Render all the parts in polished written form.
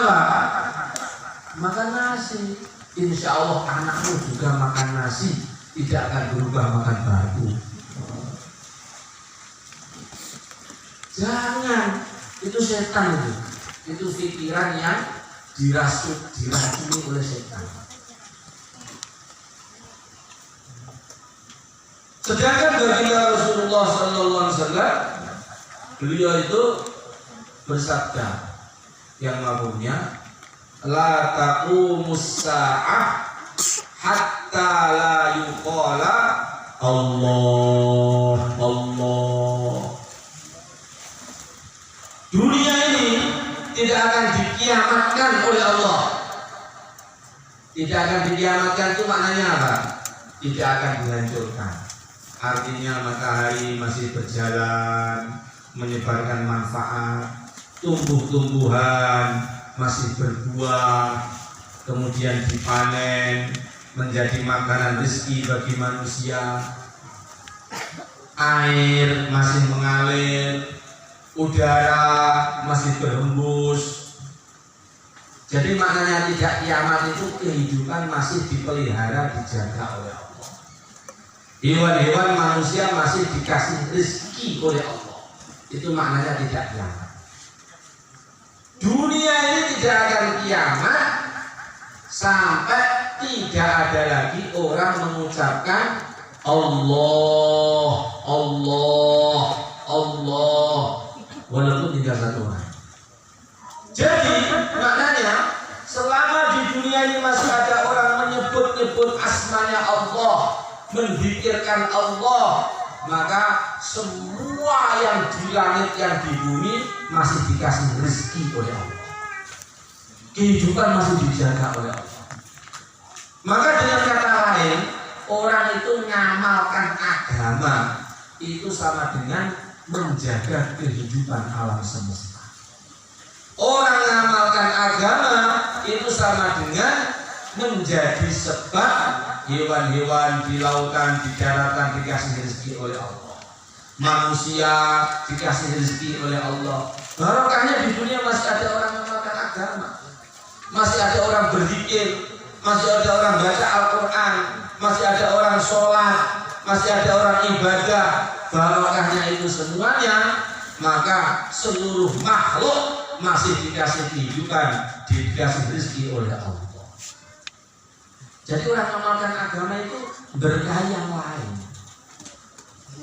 apa? Makan nasi. Insya Allah anakmu juga makan nasi, tidak akan berubah makan batu. Jangan, itu setan itu pikiran yang diracuni oleh setan. Sedangkan baginda Rasulullah SAW, beliau itu bersabda yang mabuknya, la taqumus sa'ah hatta la yuqala Allah Allah. Dunia ini tidak akan dikiamatkan oleh Allah. Tidak akan dikiamatkan itu maknanya apa? Tidak akan dihancurkan. Artinya matahari masih berjalan, menyebarkan manfaat, tumbuh-tumbuhan masih berbuah, kemudian dipanen menjadi makanan rezeki bagi manusia, air masih mengalir, udara masih berhembus. Jadi maknanya tidak kiamat itu kehidupan masih dipelihara, dijaga oleh Allah. Hewan-hewan manusia masih dikasih rezeki oleh Allah. Itu maknanya tidak kiamat. Dunia ini tidak akan kiamat sampai tidak ada lagi orang mengucapkan Allah, Allah, Allah, walaupun tinggal satu orang. Jadi maknanya selama di dunia ini masih ada orang menyebut-nyebut asmanya Allah, menzikirkan Allah, maka semua yang di langit yang di bumi masih dikasih rezeki oleh Allah. Kehidupan masih dijaga oleh Allah. Maka dengan kata lain, orang itu ngamalkan agama itu sama dengan menjaga kehidupan alam semesta. Orang ngamalkan agama itu sama dengan menjadi sebab hewan-hewan di lautan, di daratan dikasih rezeki oleh Allah. Manusia dikasih rezeki oleh Allah. Barokahnya di dunia masih ada orang mengamalkan agama, masih ada orang berzikir, masih ada orang baca Al-Quran, masih ada orang sholat, masih ada orang ibadah. Barokahnya itu semuanya, maka seluruh makhluk masih dikasih kehidupan, dikasih rezeki oleh Allah. Jadi orang mengamalkan agama itu berkah yang lain.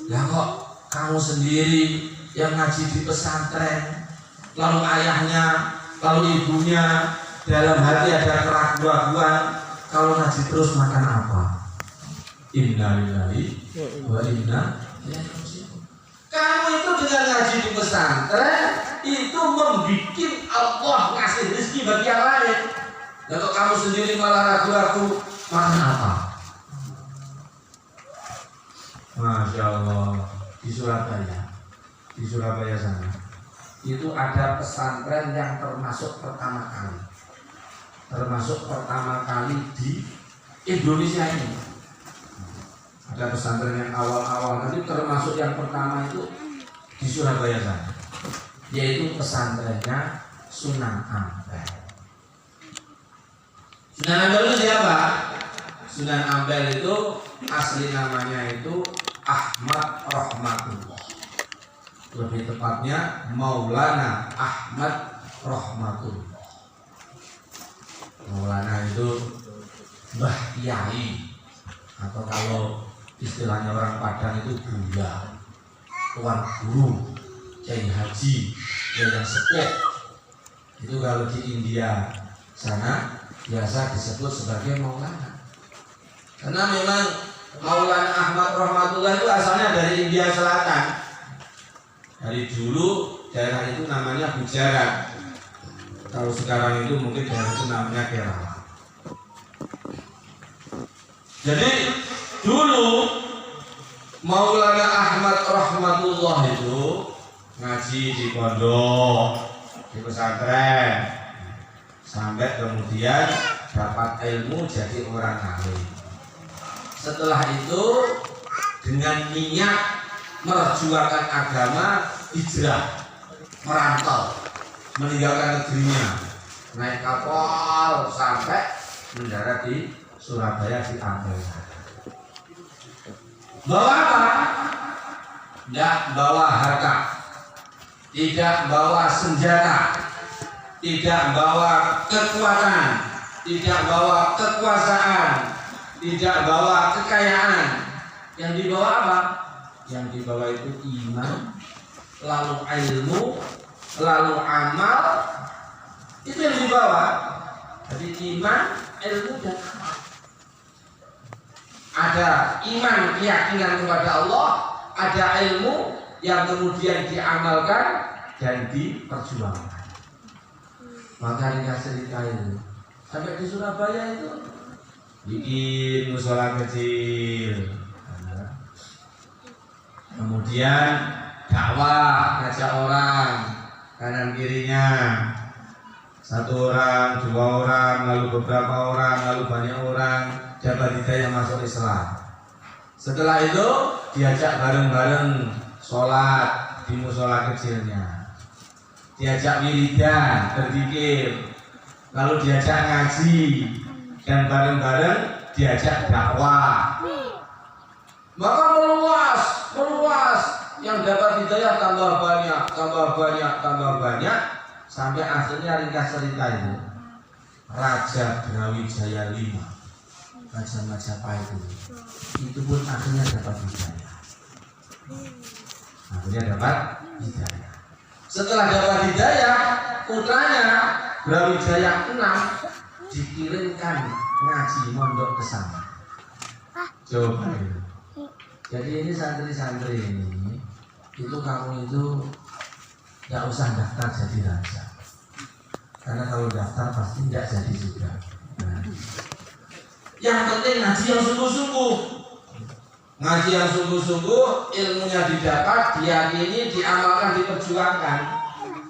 Ya kok kamu sendiri yang ngaji di pesantren, lalu ayahnya, lalu ibunya dalam hati ada keraguan-keraguan, kalau ngaji terus makan apa? Inna lillahi wa inna ilaihi raji'un. Kamu itu dengan ngaji di pesantren itu membikin Allah ngasih rezeki bagi yang lain. Kalau kamu sendiri malah ragu-ragu, makan apa? Masya Allah, di Surabaya sana itu ada pesantren yang termasuk pertama kali di Indonesia ini. Ada pesantren yang awal-awal, nanti termasuk yang pertama itu di Surabaya sana, yaitu pesantrennya Sunan Ampel. Sunan Ampel itu siapa? Sunan Ampel itu asli namanya itu Ahmad Rahmatullah. Lebih tepatnya Maulana Ahmad Rahmatullah. Maulana itu Mbah Kiai, atau kalau istilahnya orang Padang itu Buya, Tuan Guru, Kiai Haji, yang sepuh. Itu kalau di India sana biasa disebut sebagai Maulana. Karena memang Maulana Ahmad Rahmatullah itu asalnya dari India Selatan. Dari dulu daerah itu namanya Gujarat. Kalau sekarang itu mungkin daerah itu namanya Kerala. Jadi dulu Maulana Ahmad Rahmatullah itu ngaji di pondok, di pesantren, sampai kemudian dapat ilmu jadi orang alim. Setelah itu dengan niat merjuangkan agama, hijrah, merantau, meninggalkan negerinya, naik kapal sampai mendarat di Surabaya di Ampel. Bawa apa? Tidak bawa harta, tidak bawa senjata, tidak bawa kekuatan, tidak bawa kekuasaan, tidak bawa kekayaan. Yang dibawa apa? Yang dibawa itu iman, lalu ilmu, lalu amal. Itu yang dibawa. Jadi iman, ilmu dan amal. Ada iman, keyakinan kepada Allah, ada ilmu yang kemudian diamalkan dan diperjuangkan. Maka dikasih cerita itu sampai di Surabaya itu bikin musola kecil, kemudian dakwah, ngajak orang kanan kirinya, satu orang, dua orang, lalu beberapa orang, lalu banyak orang dapat hidayah masuk Islam. Setelah itu diajak bareng-bareng sholat di musola kecilnya, diajak wiridan, berzikir, lalu diajak ngaji, dan bareng-bareng diajak dakwah. Maka meluas, yang dapat hidayah tambah banyak, sampai akhirnya ringkas cerita itu Raja Brawijaya V, Raja Majapahit itu pun akhirnya dapat hidayah. Setelah dapat hidayah, putranya Brawijaya VI dikirimkan ngaji mondok ke sana. Coba itu. Jadi ini santri-santri ini, itu kamu itu nggak usah daftar jadi raja, karena kalau daftar pasti nggak jadi juga. Nah, yang penting ngaji yang sungguh-sungguh, ilmunya didapat, diyakini, diamalkan, diperjuangkan.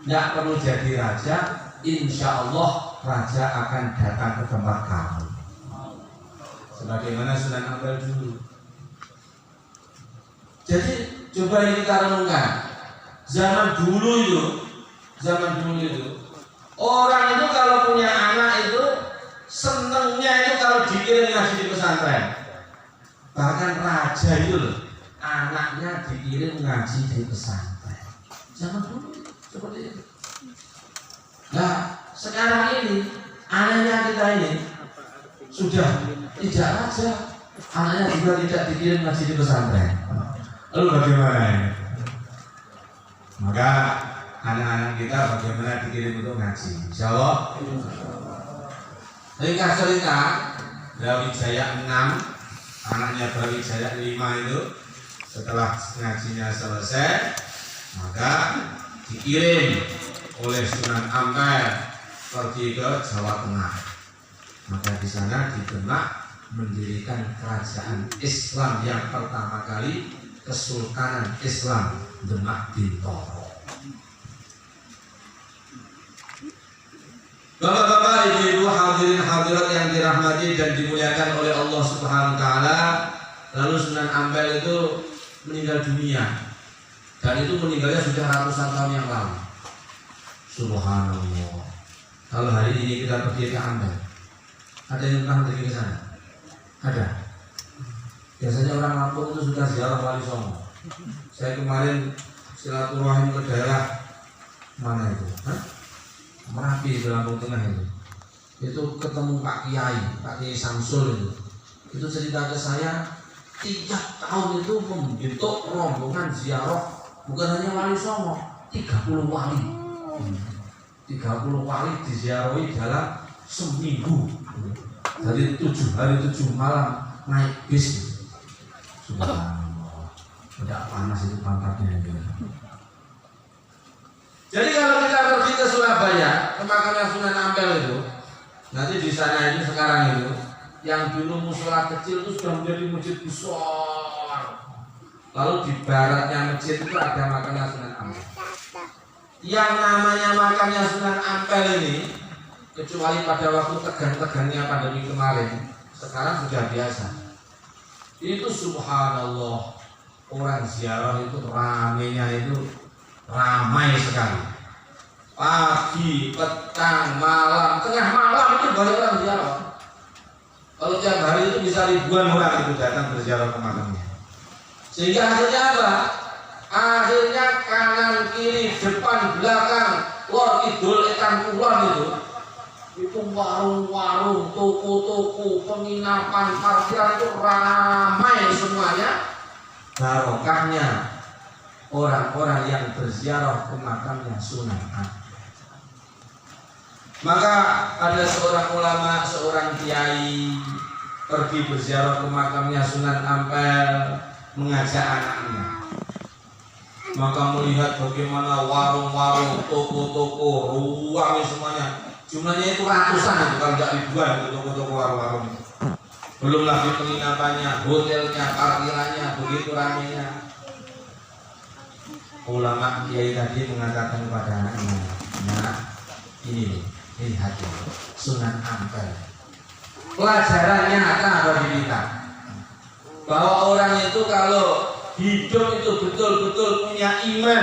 Nggak perlu jadi raja, insya Allah raja akan datang ke tempat kamu. Sebagaimana Sunan Ampel dulu. Jadi coba ini kita renungkan. Zaman dulu itu orang itu kalau punya anak itu senengnya itu kalau dikirim ngaji di pesantren. Bahkan raja itu loh, anaknya dikirim ngaji di pesantren. Zaman dulu seperti itu. Nah, sekarang ini anaknya kita ini sudah tidak raja, anaknya juga tidak dikirim ngaji di pesantren. Lalu bagaimana ini? Maka anak-anak kita bagaimana dikirim untuk ngaji? Insya Allah. Ringkas cerita, Brawijaya VI, anaknya Brawijaya V itu setelah ngajinya selesai, maka dikirim oleh Sunan Ampel pergi ke Jawa Tengah. Maka di sana di Demak mendirikan kerajaan Islam yang pertama kali, Kesultanan Islam Demak Bintoro. Bapak-bapak, ibu-ibu, hadirin hadirat yang dirahmati dan dimuliakan oleh Allah Subhanahu wa taala, lalu Sunan Ampel itu meninggal dunia. Dan itu meninggalnya sudah ratusan tahun yang lalu. Subhanallah. Kalau hari ini kita pergi ke Ampel, ada yang pernah pergi ke sana? Ada. Biasanya orang Lampung itu sudah ziarah Wali Songo. Saya kemarin silaturahim ke daerah mana itu? Merapi di Lampung Tengah itu. Itu ketemu Pak Kiai Samsul itu. Itu cerita ke saya, tiap tahun itu membentuk rombongan ziarah, bukan hanya Wali Songo, 30 wali. 30 wali diziarahi dalam seminggu. Jadi 7 hari 7 malam naik bis. Subhanallah. Tidak panas itu pantatnya gitu. Jadi kalau kita pergi ke Surabaya, ke makamnya Sunan Ampel itu, nanti di sana ini sekarang itu, yang dulu musola kecil itu sudah menjadi masjid besar. Lalu di baratnya masjid itu ada makamnya Sunan Ampel. Yang namanya makamnya Sunan Ampel ini, kecuali pada waktu tegang-tegangnya pandemi kemarin, sekarang sudah biasa. Itu subhanallah, orang ziarah itu ramainya itu ramai sekali. Pagi, petang, petang, malam, tengah malam itu banyak orang ziarah. Kalau tiap hari itu bisa ribuan orang itu datang berziarah ke makamnya. Sehingga hasilnya apa? Akhirnya kanan kiri depan belakang lor kidul etan kulon itu warung-warung, toko-toko, penginapan, parkiran itu ramai semuanya. Barokahnya orang-orang yang berziarah ke makamnya Sunan Ampel. Maka ada seorang ulama, seorang kiai pergi berziarah ke makamnya Sunan Ampel, mengajak anaknya. Maka melihat bagaimana warung-warung, toko-toko, ruangnya semuanya, jumlahnya itu ratusan itu, kalau tidak ribuan itu toko-toko warung-warung. Belum lagi penginapannya, hotelnya, parkirannya, begitu ramainya. Ulama kiai tadi mengatakan kepada anaknya, nah ini lihat ya, Sunan Ampel. Pelajarannya apa bagi kita? Bahwa orang itu kalau hidup itu betul-betul punya iman